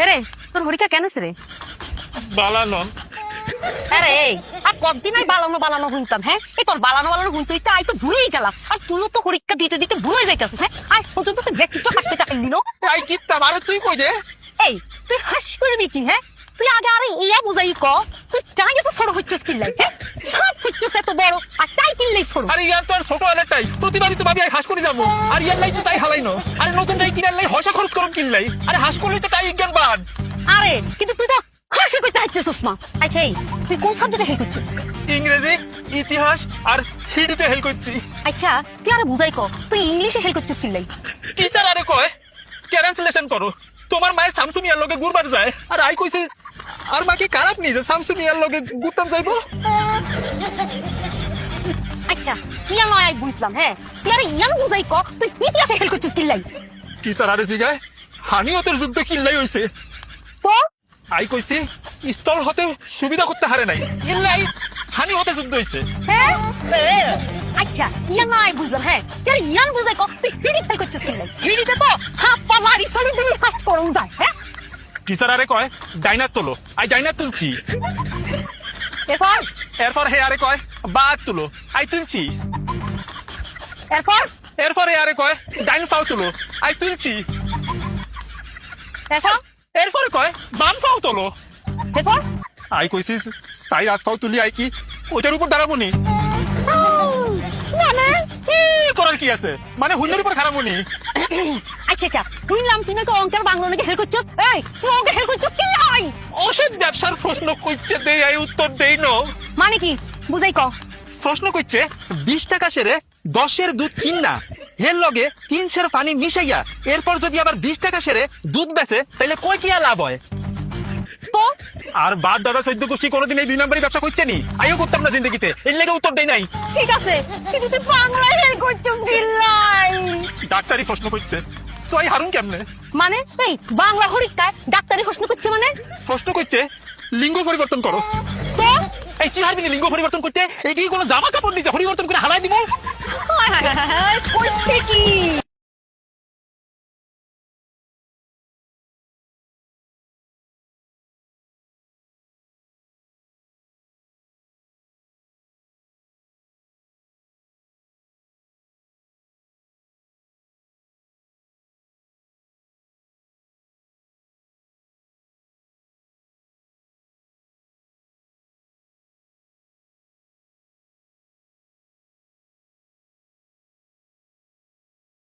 এরে তোর হরিকা কেন রে? বালানো আরে এই আর কতদিন আমি বালানো বালানো শুনতাম, হ্যাঁ এই তোর বালানো বালানো শুনতে হইতে আই তো ভুলেই গেলাম। আর তুইও তো হরিকা দিতে দিতে ভুলে যাইতেছিস। হ্যাঁ আজ পর্যন্ত তুই ব্যক্তিটা হাসতে টাকা দিল। আই কিতাম আরে তুই কই দে। এই তুই হাস করবি কি? হ্যাঁ তুই আগে আরে ইয়া বুঝাই ক তুই টাই তো ছোট হচ্ছিস কিনলাই। হ্যাঁ সব হচ্ছিস এত বড় আর টাই কিনলেই ছোট। আরে ইয়ার তো আর ছোট আলেটাই প্রতিবারই তো ভাবি আই হাস করে যাবো। আর ইয়ার লাই তো তাই হালাই ন। আরে নতুন টাই কিনার লাই হসা খরচ করম কিনলাই। আরে হাস করলেই তো তাই জ্ঞান বাদ। আরে কিন্তু তুই তো হাসি করতে হাঁটছিস না। আচ্ছা এই তুই কোন সাবজেক্টে হেল্প করছিস? ইংরেজি, ইতিহাস আর হিন্দিতে হেল্প করছি। আচ্ছা তুই আরে বুঝাই ক তুই ইংলিশে হেল্প করছিস কিনলাই। টিচার আরে কয় ক্যান্সেলেশন করো। তোমার মায়ে শামসু মিয়ার লগে ঘুরবার যায়। আর আই কইছে আর মা কি খারাপ নি যে শামসু মিয়ার লগে ঘুরতাম যাইবো। আচ্ছা ইয়া নয় আই বুঝলাম। হ্যাঁ তুই আরে ইয়ান বুঝাই ক তুই ইতিহাসে হেল্প করছিস কিনলাই। টিচার আরে জিগায় হানিয়তের যুদ্ধ কিল্লাই হইছে। তো আই কইছে স্থল হতে সুবিধা করতে হারে নাই। ইল্লাই হানি হতে যুদ্ধ হইছে। হ্যাঁ আচ্ছা ইয়ান নয় বুঝলাম। হ্যাঁ তুই আরে ইয়ান বুঝাই ক তুই হিড়ি হেল্প করছিস কিনলাই। হিড়িতে তো হাত পা লাড়ি সরি দিলি হাত পড়ন যায়। হ্যাঁ টিচার আরে কয় ডাইনার তোলো। আই ডাইনার তুলছি। এরপর এরপর হে আরে কয় বাদ তুলো। আই তুলছি। এরপর এরপরে আরে কয় ডাইন ফাও তুলো। আই তুলছি। এরপর এরপরে কয় বাম ফাও তোলো। এরপর আই কইছি সাই রাজ ফাও তুলি আই কি ওইটার উপর দাঁড়াবো নি। মানে করার কি আছে মানে হুন্ডের উপর খারাপ নি। আচ্ছা আচ্ছা বুঝলাম তুই নাকি অঙ্কের বাংলা নাকি হেল্প করছিস। এই তুই অঙ্কে হেল্প করছিস কি নাই? অসৎ ব্যবসার প্রশ্ন কইছে দেই আই উত্তর দেই ন। মানে কি বুঝাই ক। প্রশ্ন কইছে 20 টাকা সেরে 10-এর দুধ কিনা এর লগে 3 পানি মিশাইয়া এরপর যদি আবার 20 টাকা সেরে দুধ বেচে তাহলে কয় কি লাভ হয়? তো আর বাদ দাদা সৈদ্য গোষ্ঠী কোনোদিন এই 2 নম্বরই ব্যবসা করছে নি। আইও করতাম না জিন্দগিতে এর লেগে উত্তর দেই নাই। ঠিক আছে কিন্তু তুই বাংলায় হেল্প করছিস কি নাই? ডাক্তারি প্রশ্ন করছে তো আই হারুন কেমনে? মানে এই বাংলা হরিকায় ডাক্তারি প্রশ্ন করছে মানে? প্রশ্ন করছে লিঙ্গ পরিবর্তন করো। তো এই কি হারবি লিঙ্গ পরিবর্তন করতে? এই কি কোনো জামা কাপড় নিতে পরিবর্তন করে হালাই দিব? করছে কি?